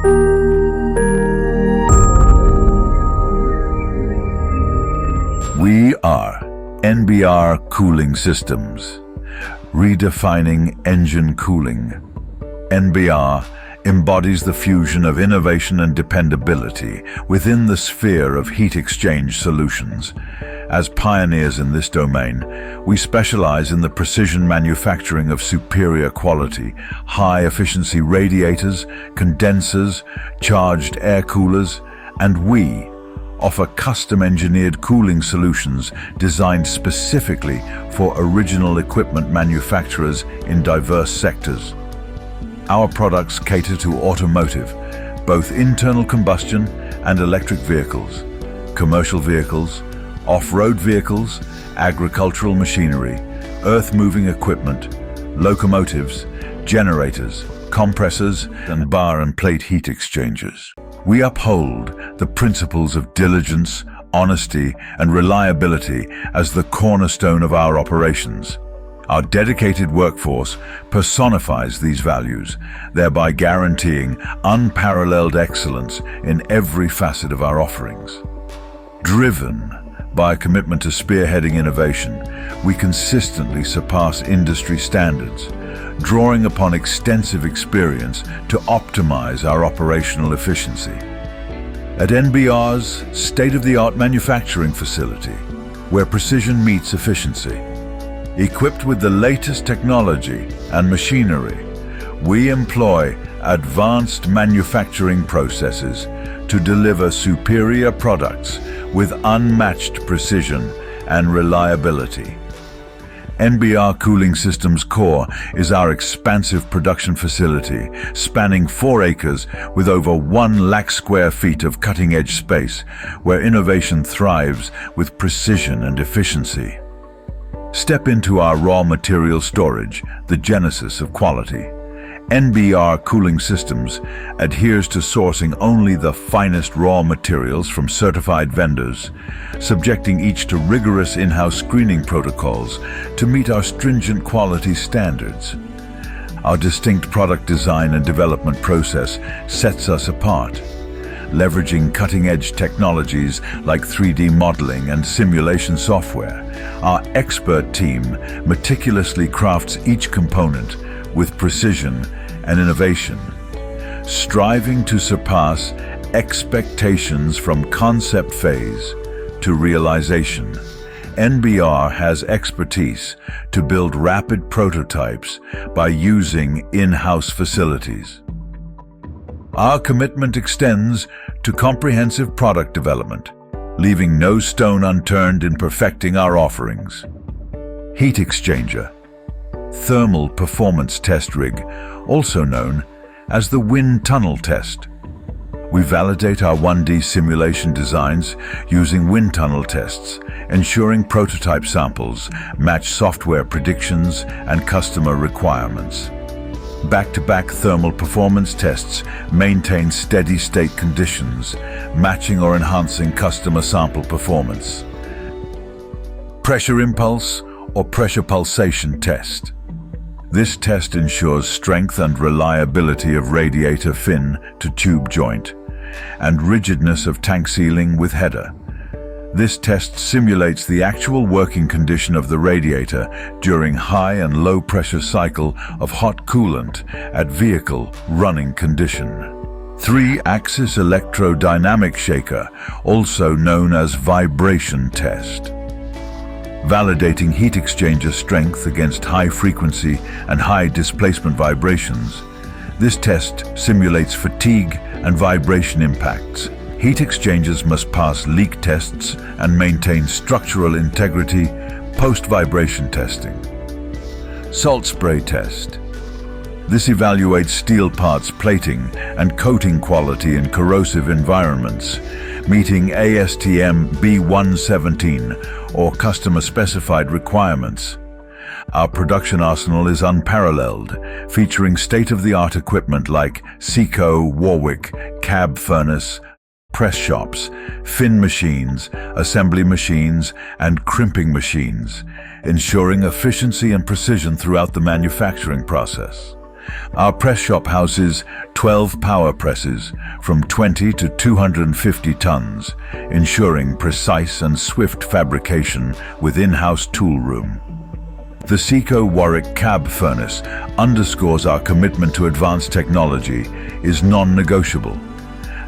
We are NBR Cooling Systems, redefining engine cooling. NBR embodies the fusion of innovation and dependability within the sphere of heat exchange solutions. As pioneers in this domain, we specialize in the precision manufacturing of superior quality, high-efficiency radiators, condensers, charged air coolers, and we offer custom-engineered cooling solutions designed specifically for original equipment manufacturers in diverse sectors. Our products cater to automotive, both internal combustion and electric vehicles, commercial vehicles, off-road vehicles, agricultural machinery, earth-moving equipment, locomotives, generators, compressors, and bar and plate heat exchangers. We uphold the principles of diligence, honesty, and reliability as the cornerstone of our operations. Our dedicated workforce personifies these values, thereby guaranteeing unparalleled excellence in every facet of our offerings. Driven by a commitment to spearheading innovation, we consistently surpass industry standards, drawing upon extensive experience to optimize our operational efficiency. At NBR's state-of-the-art manufacturing facility, where precision meets efficiency, equipped with the latest technology and machinery, we employ advanced manufacturing processes to deliver superior products with unmatched precision and reliability. NBR Cooling Systems Core is our expansive production facility spanning 4 acres with over 1 lakh square feet of cutting-edge space where innovation thrives with precision and efficiency. Step into our raw material storage, the genesis of quality. NBR Cooling Systems adheres to sourcing only the finest raw materials from certified vendors, subjecting each to rigorous in-house screening protocols to meet our stringent quality standards. Our distinct product design and development process sets us apart, leveraging cutting-edge technologies like 3D modeling and simulation software. Our expert team meticulously crafts each component with precision and innovation, striving to surpass expectations from concept phase to realization. NBR has expertise to build rapid prototypes by using in-house facilities. Our commitment extends to comprehensive product development, leaving no stone unturned in perfecting our offerings. Heat exchanger, thermal performance test rig, also known as the wind tunnel test. We validate our 1D simulation designs using wind tunnel tests, ensuring prototype samples match software predictions and customer requirements. Back-to-back thermal performance tests maintain steady-state conditions, matching or enhancing customer sample performance. Pressure impulse or pressure pulsation test. This test ensures strength and reliability of radiator fin to tube joint and rigidness of tank sealing with header. This test simulates the actual working condition of the radiator during high and low pressure cycle of hot coolant at vehicle running condition. 3-axis electrodynamic shaker, also known as vibration test. Validating heat exchanger strength against high frequency and high displacement vibrations. This test simulates fatigue and vibration impacts. Heat exchangers must pass leak tests and maintain structural integrity post-vibration testing. Salt spray test. This evaluates steel parts plating and coating quality in corrosive environments, meeting ASTM B117 or customer-specified requirements. Our production arsenal is unparalleled, featuring state-of-the-art equipment like Seco, Warwick, cab furnace, press shops, fin machines, assembly machines, and crimping machines, ensuring efficiency and precision throughout the manufacturing process. Our press shop houses 12 power presses from 20 to 250 tons, ensuring precise and swift fabrication with in-house tool room. The Seco Warwick cab furnace underscores our commitment to advanced technology is non-negotiable.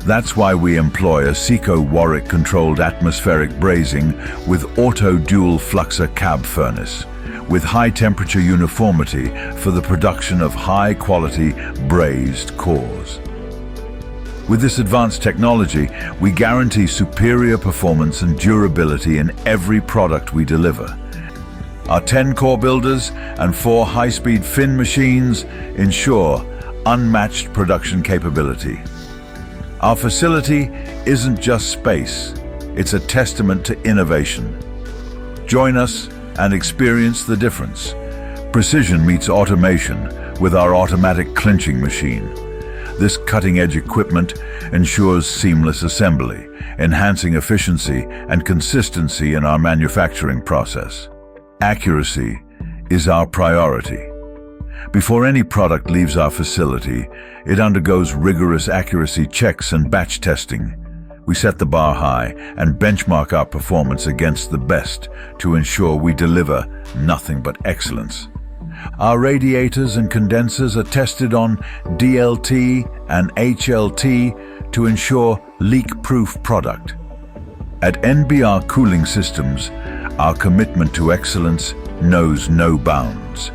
That's why we employ a Seco Warwick controlled atmospheric brazing with auto dual fluxer cab furnace, with high temperature uniformity for the production of high quality brazed cores. With this advanced technology, we guarantee superior performance and durability in every product we deliver. Our 10 core builders and 4 high-speed fin machines ensure unmatched production capability. Our facility isn't just space, it's a testament to innovation. Join us and experience the difference. Precision meets automation with our automatic clinching machine. This cutting-edge equipment ensures seamless assembly, enhancing efficiency and consistency in our manufacturing process. Accuracy is our priority. Before any product leaves our facility, it undergoes rigorous accuracy checks and batch testing. We set the bar high and benchmark our performance against the best to ensure we deliver nothing but excellence. Our radiators and condensers are tested on DLT and HLT to ensure leak-proof product. At NBR Cooling Systems, our commitment to excellence knows no bounds.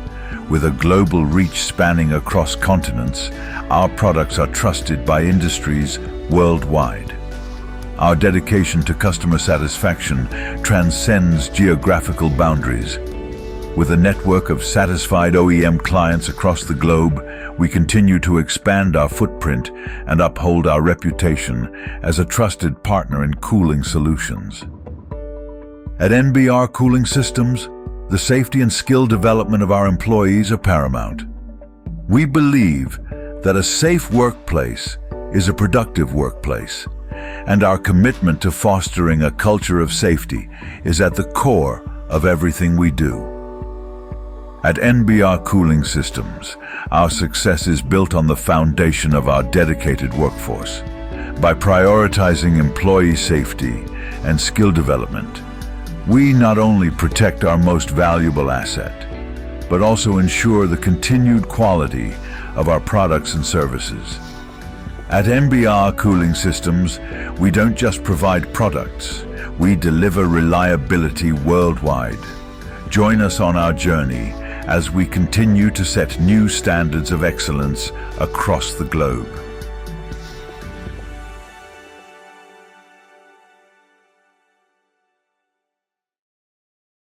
With a global reach spanning across continents, our products are trusted by industries worldwide. Our dedication to customer satisfaction transcends geographical boundaries. With a network of satisfied OEM clients across the globe, we continue to expand our footprint and uphold our reputation as a trusted partner in cooling solutions. At NBR Cooling Systems, the safety and skill development of our employees are paramount. We believe that a safe workplace is a productive workplace, and our commitment to fostering a culture of safety is at the core of everything we do. At NBR Cooling Systems, our success is built on the foundation of our dedicated workforce. By prioritizing employee safety and skill development, we not only protect our most valuable asset, but also ensure the continued quality of our products and services. At NBR Cooling Systems, we don't just provide products, we deliver reliability worldwide. Join us on our journey as we continue to set new standards of excellence across the globe.